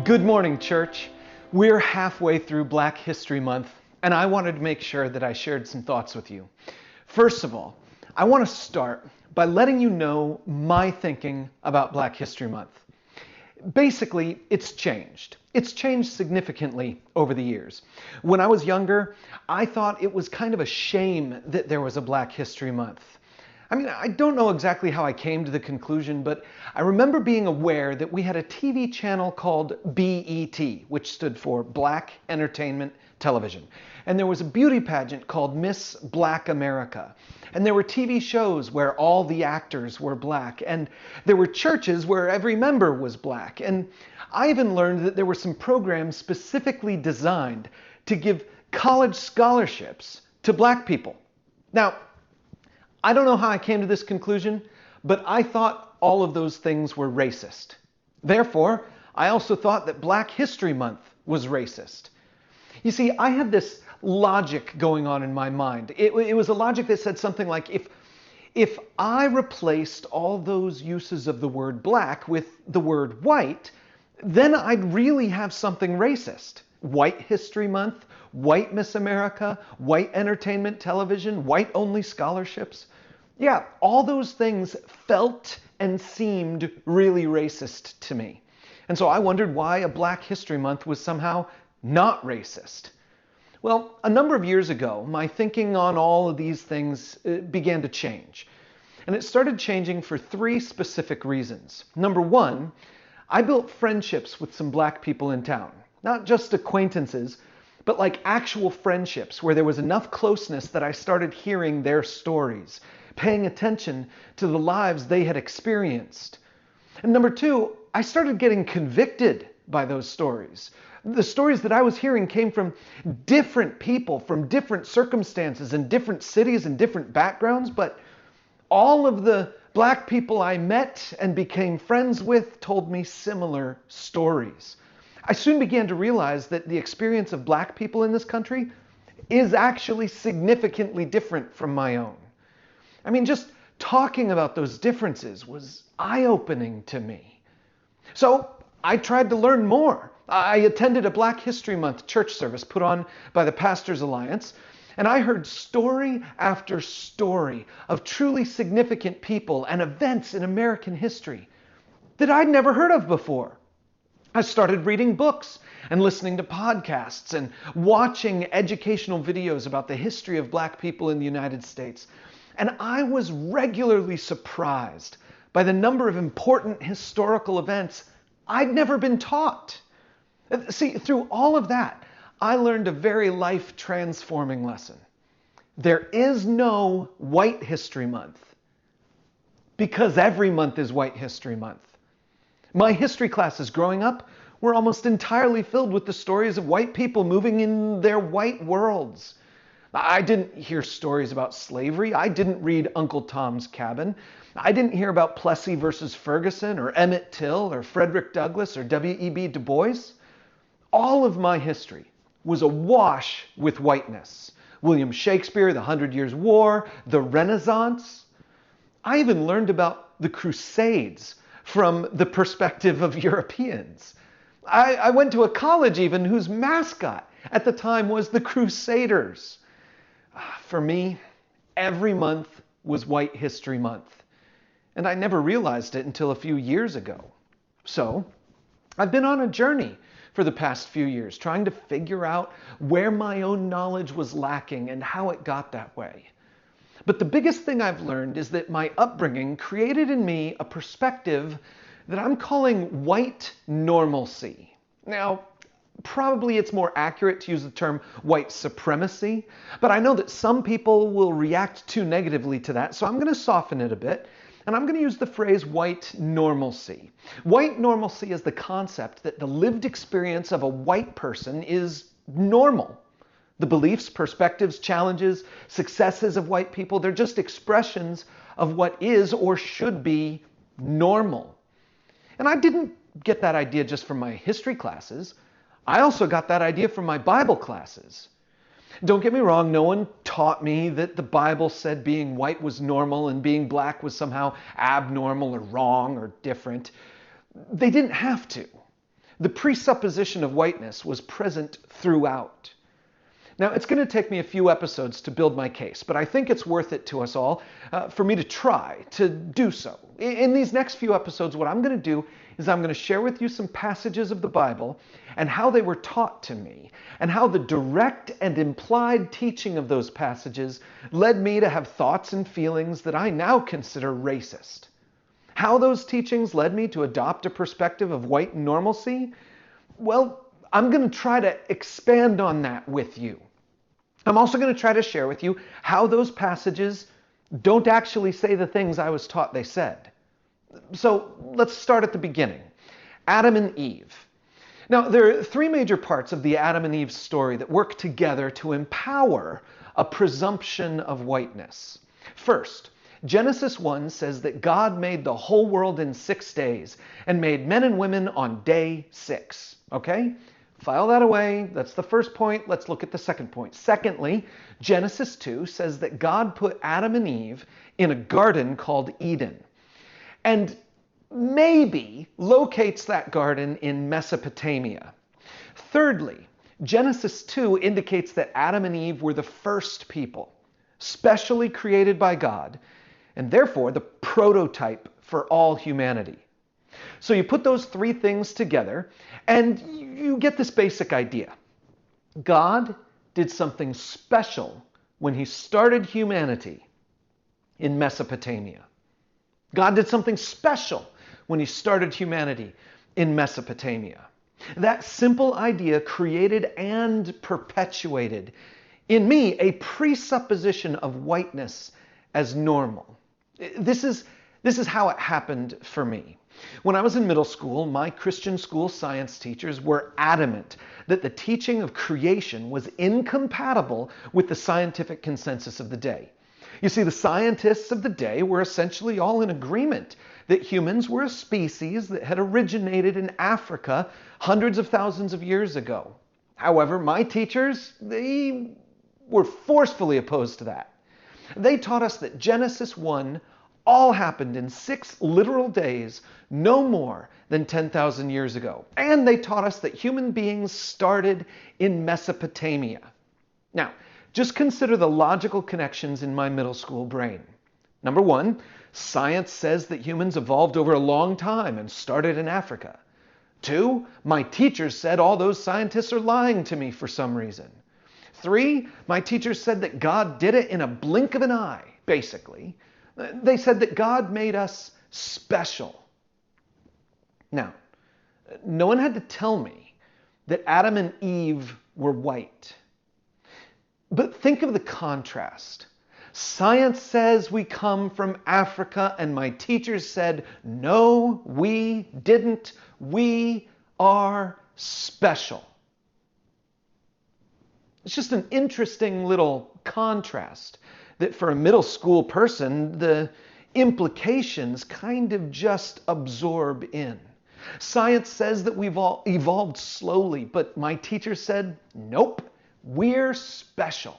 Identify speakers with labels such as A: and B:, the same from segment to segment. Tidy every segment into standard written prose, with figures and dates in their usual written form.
A: Good morning, church. We're halfway through Black History Month, and I wanted to make sure that I shared some thoughts with you. First of all, I want to start by letting you know my thinking about Black History Month. Basically, it's changed. It's changed significantly over the years. When I was younger, I thought it was kind of a shame that there was a Black History Month. I don't know exactly how I came to the conclusion, but I remember being aware that we had a TV channel called BET, which stood for Black Entertainment Television. And there was a beauty pageant called Miss Black America. And there were TV shows where all the actors were black. And there were churches where every member was black. And I even learned that there were some programs specifically designed to give college scholarships to black people. Now, I don't know how I came to this conclusion, but I thought all of those things were racist. Therefore, I also thought that Black History Month was racist. You see, I had this logic going on in my mind. It was a logic that said something like, if I replaced all those uses of the word black with the word white, then I'd really have something racist. White History Month, White Miss America, White Entertainment Television, White-only scholarships. Yeah, all those things felt and seemed really racist to me. And so I wondered why a Black History Month was somehow not racist. Well, a number of years ago, my thinking on all of these things began to change. And it started changing for three specific reasons. Number one, I built friendships with some black people in town. Not just acquaintances, but like actual friendships where there was enough closeness that I started hearing their stories, paying attention to the lives they had experienced. And number two, I started getting convicted by those stories. The stories that I was hearing came from different people, from different circumstances and different cities and different backgrounds, but all of the black people I met and became friends with told me similar stories. I soon began to realize that the experience of black people in this country is actually significantly different from my own. Just talking about those differences was eye-opening to me. So I tried to learn more. I attended a Black History Month church service put on by the Pastors Alliance, and I heard story after story of truly significant people and events in American history that I'd never heard of before. I started reading books and listening to podcasts and watching educational videos about the history of black people in the United States. And I was regularly surprised by the number of important historical events I'd never been taught. See, through all of that, I learned a very life-transforming lesson. There is no White History Month because every month is White History Month. My history classes growing up were almost entirely filled with the stories of white people moving in their white worlds. I didn't hear stories about slavery. I didn't read Uncle Tom's Cabin. I didn't hear about Plessy versus Ferguson or Emmett Till or Frederick Douglass or W.E.B. Du Bois. All of my history was awash with whiteness. William Shakespeare, the 100 Years' War, the Renaissance. I even learned about the Crusades from the perspective of Europeans. I went to a college even whose mascot at the time was the Crusaders. For me, every month was White History Month, and I never realized it until a few years ago. So, I've been on a journey for the past few years, trying to figure out where my own knowledge was lacking and how it got that way. But the biggest thing I've learned is that my upbringing created in me a perspective that I'm calling white normalcy. Now, probably it's more accurate to use the term white supremacy, but I know that some people will react too negatively to that, so I'm going to soften it a bit, and I'm going to use the phrase white normalcy. White normalcy is the concept that the lived experience of a white person is normal. The beliefs, perspectives, challenges, successes of white people, they're just expressions of what is or should be normal. And I didn't get that idea just from my history classes. I also got that idea from my Bible classes. Don't get me wrong, no one taught me that the Bible said being white was normal and being black was somehow abnormal or wrong or different. They didn't have to. The presupposition of whiteness was present throughout. Now, it's going to take me a few episodes to build my case, but I think it's worth it to us all for me to try to do so. In these next few episodes, what I'm going to do is I'm going to share with you some passages of the Bible and how they were taught to me, and how the direct and implied teaching of those passages led me to have thoughts and feelings that I now consider racist. How those teachings led me to adopt a perspective of white normalcy? Well, I'm going to try to expand on that with you. I'm also going to try to share with you how those passages don't actually say the things I was taught they said. So let's start at the beginning. Adam and Eve. Now, there are three major parts of the Adam and Eve story that work together to empower a presumption of whiteness. First, Genesis 1 says that God made the whole world in 6 days and made men and women on day 6. Okay? File that away. That's the first point. Let's look at the second point. Secondly, Genesis 2 says that God put Adam and Eve in a garden called Eden, and maybe locates that garden in Mesopotamia. Thirdly, Genesis 2 indicates that Adam and Eve were the first people, specially created by God, and therefore the prototype for all humanity. So you put those three things together, and you get this basic idea. God did something special when he started humanity in Mesopotamia. God did something special when he started humanity in Mesopotamia. That simple idea created and perpetuated in me a presupposition of whiteness as normal. This is how it happened for me. When I was in middle school, my Christian school science teachers were adamant that the teaching of creation was incompatible with the scientific consensus of the day. You see, the scientists of the day were essentially all in agreement that humans were a species that had originated in Africa hundreds of thousands of years ago. However, my teachers, they were forcefully opposed to that. They taught us that Genesis 1 all happened in 6 literal days, no more than 10,000 years ago. And they taught us that human beings started in Mesopotamia. Now, just consider the logical connections in my middle school brain. Number one, science says that humans evolved over a long time and started in Africa. 2, my teachers said all those scientists are lying to me for some reason. 3, my teachers said that God did it in a blink of an eye, basically. They said that God made us special. Now, no one had to tell me that Adam and Eve were white. But think of the contrast. Science says we come from Africa, and my teachers said, no, we didn't. We are special. It's just an interesting little contrast that for a middle school person, the implications kind of just absorb in. Science says that we've all evolved slowly, but my teacher said, nope, we're special.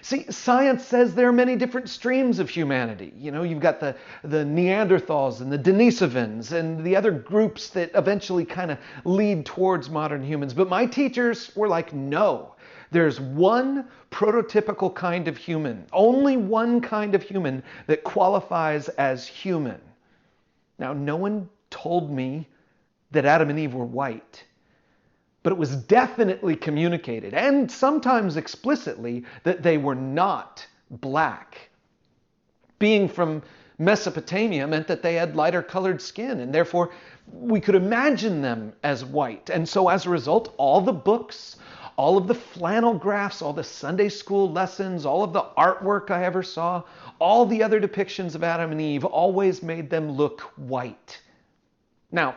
A: See, science says there are many different streams of humanity. You know, you've got the Neanderthals and the Denisovans and the other groups that eventually kind of lead towards modern humans. But my teachers were like, no, there's one prototypical kind of human, only one kind of human that qualifies as human. Now, no one told me that Adam and Eve were white, but it was definitely communicated, and sometimes explicitly, that they were not black. Being from Mesopotamia meant that they had lighter colored skin, and therefore we could imagine them as white. And so as a result, all the books, all of the flannel graphs, all the Sunday school lessons, all of the artwork I ever saw, all the other depictions of Adam and Eve always made them look white. Now,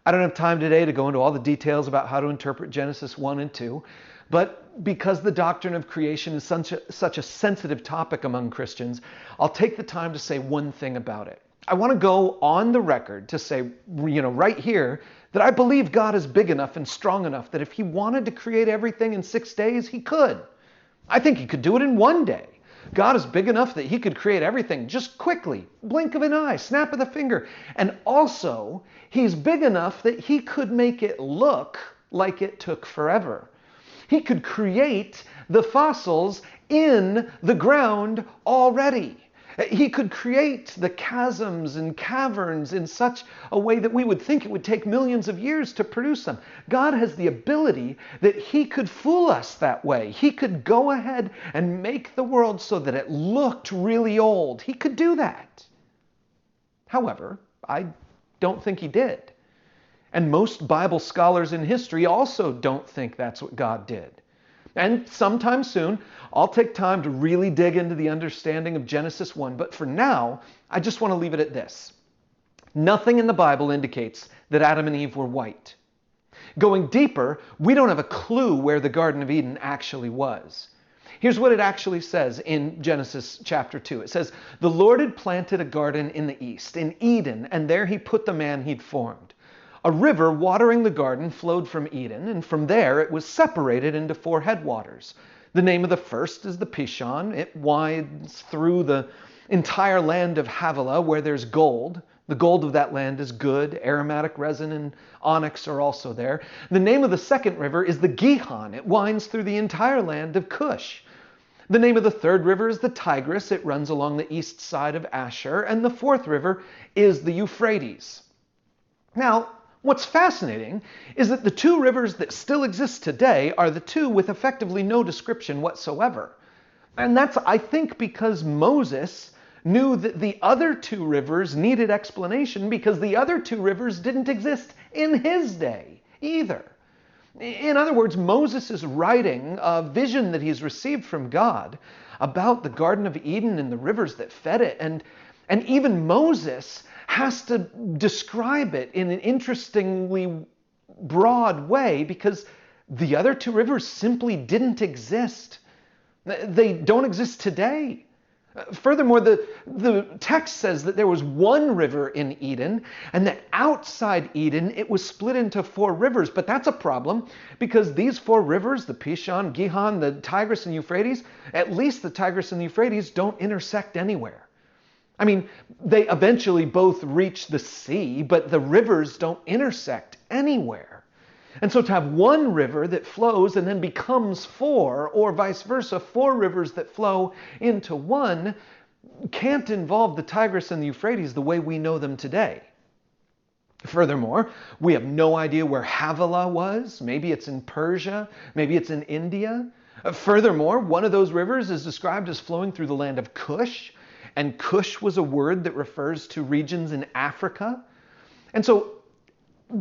A: I don't have time today to go into all the details about how to interpret Genesis 1 and 2, but because the doctrine of creation is such a sensitive topic among Christians, I'll take the time to say one thing about it. I want to go on the record to say, right here, that I believe God is big enough and strong enough that if he wanted to create everything in 6 days, he could. I think he could do it in 1 day. God is big enough that he could create everything just quickly, blink of an eye, snap of the finger. And also, he's big enough that he could make it look like it took forever. He could create the fossils in the ground already. He could create the chasms and caverns in such a way that we would think it would take millions of years to produce them. God has the ability that he could fool us that way. He could go ahead and make the world so that it looked really old. He could do that. However, I don't think he did. And most Bible scholars in history also don't think that's what God did. And sometime soon, I'll take time to really dig into the understanding of Genesis 1. But for now, I just want to leave it at this. Nothing in the Bible indicates that Adam and Eve were white. Going deeper, we don't have a clue where the Garden of Eden actually was. Here's what it actually says in Genesis chapter 2. It says, "The Lord had planted a garden in the east, in Eden, and there he put the man he'd formed. A river watering the garden flowed from Eden, and from there it was separated into 4 headwaters. The name of the first is the Pishon. It winds through the entire land of Havilah where there's gold. The gold of that land is good. Aromatic resin and onyx are also there. The name of the second river is the Gihon. It winds through the entire land of Cush. The name of the third river is the Tigris. It runs along the east side of Asher. And the fourth river is the Euphrates." Now, what's fascinating is that the 2 rivers that still exist today are the 2 with effectively no description whatsoever. And that's, I think, because Moses knew that the other 2 rivers needed explanation because the other 2 rivers didn't exist in his day either. In other words, Moses is writing a vision that he's received from God about the Garden of Eden and the rivers that fed it. And even Moses has to describe it in an interestingly broad way because the other 2 rivers simply didn't exist. They don't exist today. Furthermore, the text says that there was 1 river in Eden and that outside Eden it was split into 4 rivers. But that's a problem because these 4 rivers, the Pishon, Gihon, the Tigris, and Euphrates, at least the Tigris and the Euphrates don't intersect anywhere. I mean, they eventually both reach the sea, but the rivers don't intersect anywhere. And so to have 1 river that flows and then becomes 4, or vice versa, 4 rivers that flow into 1, can't involve the Tigris and the Euphrates the way we know them today. Furthermore, we have no idea where Havilah was. Maybe it's in Persia. Maybe it's in India. Furthermore, one of those rivers is described as flowing through the land of Cush. And Cush was a word that refers to regions in Africa. And so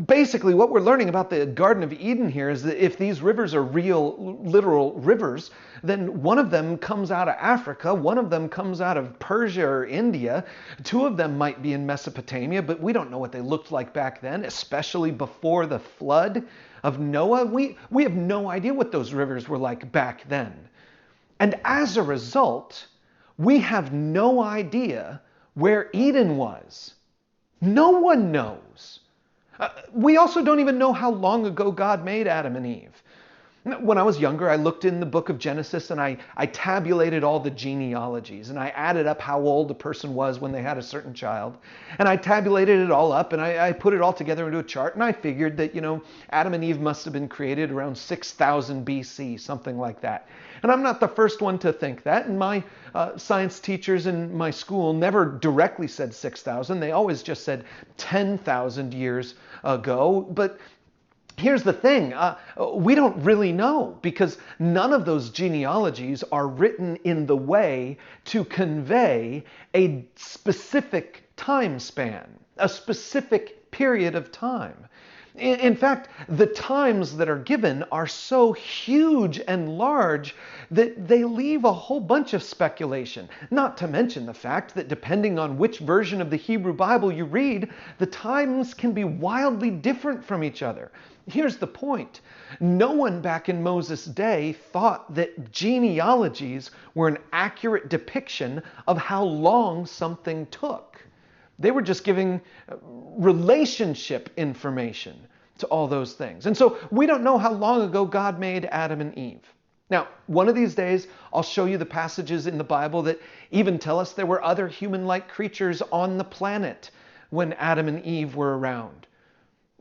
A: basically what we're learning about the Garden of Eden here is that if these rivers are real, literal rivers, then one of them comes out of Africa, one of them comes out of Persia or India, 2 of them might be in Mesopotamia, but we don't know what they looked like back then, especially before the flood of Noah. We have no idea what those rivers were like back then. And as a result, we have no idea where Eden was. No one knows. We also don't even know how long ago God made Adam and Eve. When I was younger, I looked in the book of Genesis and I tabulated all the genealogies and I added up how old a person was when they had a certain child. And I tabulated it all up and I put it all together into a chart and I figured that, Adam and Eve must have been created around 6000 BC, something like that. And I'm not the first one to think that. And my science teachers in my school never directly said 6,000. They always just said 10,000 years ago. But here's the thing, we don't really know because none of those genealogies are written in the way to convey a specific time span, a specific period of time. In fact, the times that are given are so huge and large that they leave a whole bunch of speculation. Not to mention the fact that depending on which version of the Hebrew Bible you read, the times can be wildly different from each other. Here's the point. No one back in Moses' day thought that genealogies were an accurate depiction of how long something took. They were just giving relationship information to all those things. And so we don't know how long ago God made Adam and Eve. Now, one of these days, I'll show you the passages in the Bible that even tell us there were other human-like creatures on the planet when Adam and Eve were around.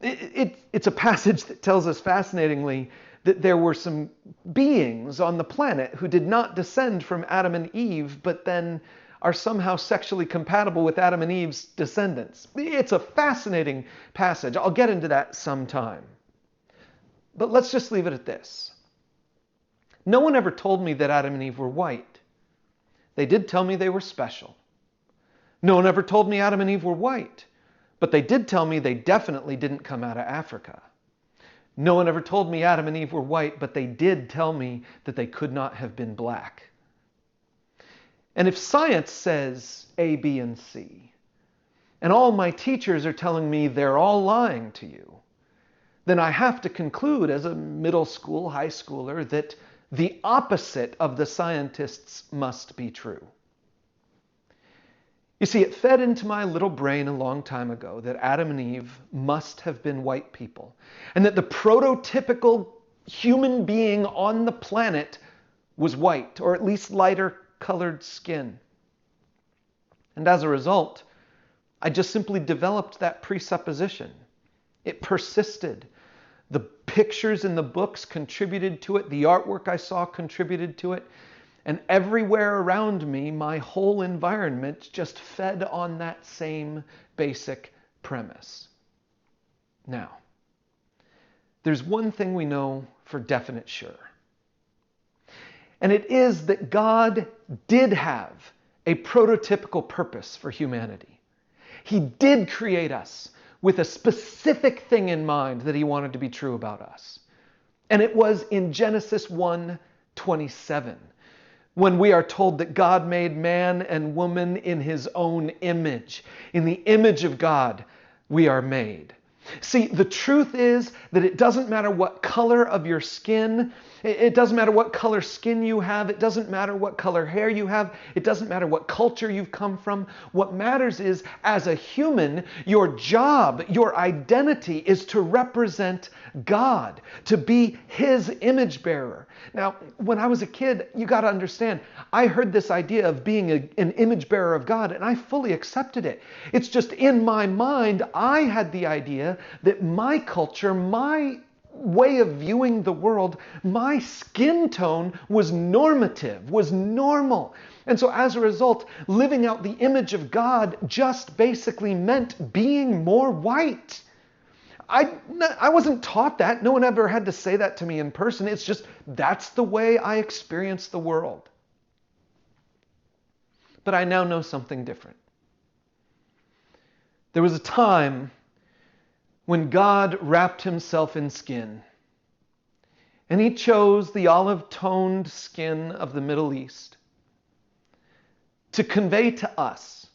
A: It's a passage that tells us fascinatingly that there were some beings on the planet who did not descend from Adam and Eve, but then are somehow sexually compatible with Adam and Eve's descendants. It's a fascinating passage. I'll get into that sometime. But let's just leave it at this. No one ever told me that Adam and Eve were white. They did tell me they were special. No one ever told me Adam and Eve were white, but they did tell me they definitely didn't come out of Africa. No one ever told me Adam and Eve were white, but they did tell me that they could not have been black. And if science says A, B, and C, and all my teachers are telling me they're all lying to you, then I have to conclude as a middle school, high schooler, that the opposite of the scientists must be true. You see, it fed into my little brain a long time ago that Adam and Eve must have been white people, and that the prototypical human being on the planet was white, or at least lighter colored skin. And as a result, I just simply developed that presupposition. It persisted. The pictures in the books contributed to it. The artwork I saw contributed to it. And everywhere around me, my whole environment just fed on that same basic premise. Now, there's one thing we know for definite sure. And it is that God did have a prototypical purpose for humanity. He did create us with a specific thing in mind that he wanted to be true about us. And it was in Genesis 1:27, when we are told that God made man and woman in his own image. In the image of God, we are made. See, the truth is that it doesn't matter what color of your skin, it doesn't matter what color skin you have, it doesn't matter what color hair you have, it doesn't matter what culture you've come from. What matters is, as a human, your job, your identity is to represent God, to be his image bearer. Now, when I was a kid, you got to understand, I heard this idea of being an image bearer of God, and I fully accepted it. It's just in my mind, I had the idea that my culture, my way of viewing the world, my skin tone was normative, was normal. And so as a result, living out the image of God just basically meant being more white. I wasn't taught that. No one ever had to say that to me in person. It's just, that's the way I experience the world. But I now know something different. There was a time when God wrapped himself in skin, and he chose the olive-toned skin of the Middle East to convey to us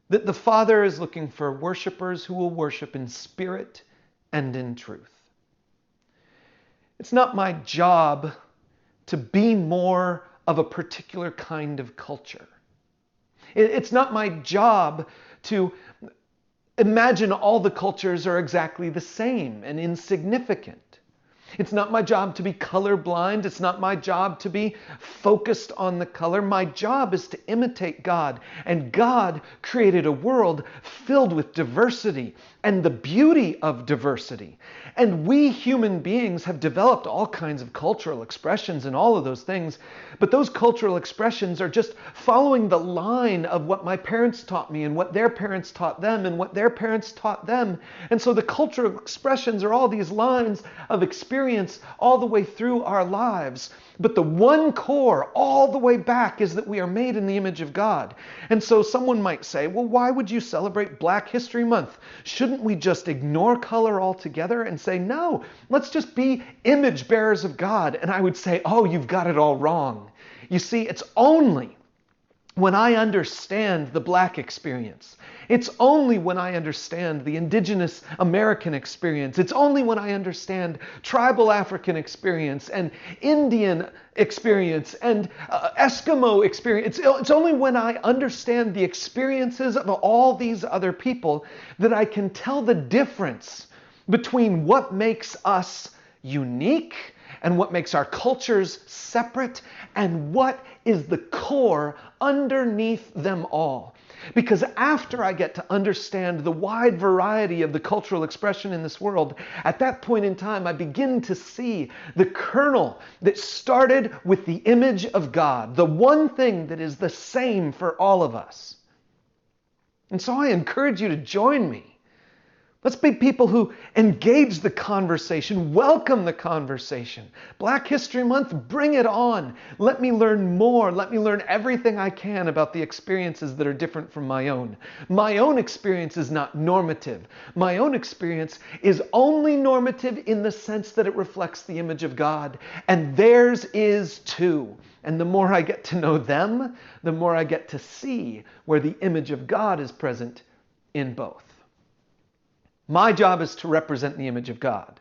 A: that the Father is looking for worshipers who will worship in spirit and in truth. It's not my job to be more of a particular kind of culture. It's not my job to imagine all the cultures are exactly the same and insignificant. It's not my job to be colorblind. It's not my job to be focused on the color. My job is to imitate God. And God created a world filled with diversity and the beauty of diversity. And we human beings have developed all kinds of cultural expressions and all of those things. But those cultural expressions are just following the line of what my parents taught me and what their parents taught them and what their parents taught them. And so the cultural expressions are all these lines of experience all the way through our lives. But the one core all the way back is that we are made in the image of God. And so someone might say, well, why would you celebrate Black History Month? Shouldn't we just ignore color altogether and say, no, let's just be image bearers of God? And I would say, oh, you've got it all wrong. You see, it's only when I understand the Black experience, it's only when I understand the indigenous American experience, it's only when I understand tribal African experience and Indian experience and Eskimo experience, it's only when I understand the experiences of all these other people that I can tell the difference between what makes us unique and what makes our cultures separate, and what is the core underneath them all. Because after I get to understand the wide variety of the cultural expression in this world, at that point in time, I begin to see the kernel that started with the image of God, the one thing that is the same for all of us. And so I encourage you to join me. Let's be people who engage the conversation, welcome the conversation. Black History Month, bring it on. Let me learn more. Let me learn everything I can about the experiences that are different from my own. My own experience is not normative. My own experience is only normative in the sense that it reflects the image of God, and theirs is too. And the more I get to know them, the more I get to see where the image of God is present in both. My job is to represent the image of God.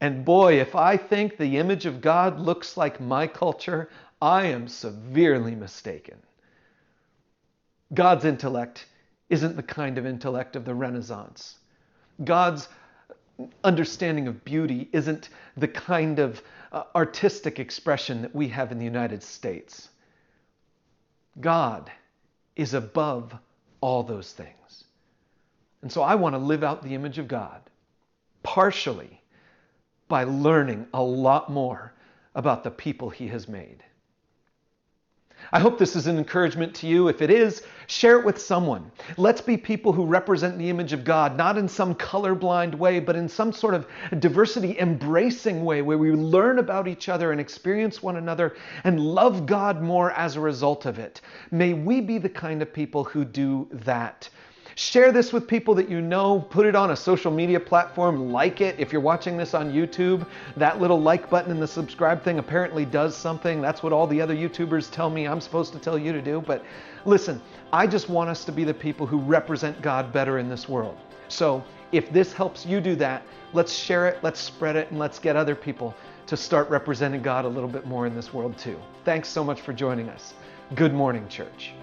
A: And boy, if I think the image of God looks like my culture, I am severely mistaken. God's intellect isn't the kind of intellect of the Renaissance. God's understanding of beauty isn't the kind of artistic expression that we have in the United States. God is above all those things. And so I want to live out the image of God, partially by learning a lot more about the people He has made. I hope this is an encouragement to you. If it is, share it with someone. Let's be people who represent the image of God, not in some colorblind way, but in some sort of diversity embracing way where we learn about each other and experience one another and love God more as a result of it. May we be the kind of people who do that. Share this with people that you know. Put it on a social media platform. Like it. If you're watching this on YouTube, that little like button and the subscribe thing apparently does something. That's what all the other YouTubers tell me I'm supposed to tell you to do. But listen, I just want us to be the people who represent God better in this world. So if this helps you do that, let's share it, let's spread it, and let's get other people to start representing God a little bit more in this world too. Thanks so much for joining us. Good morning, church.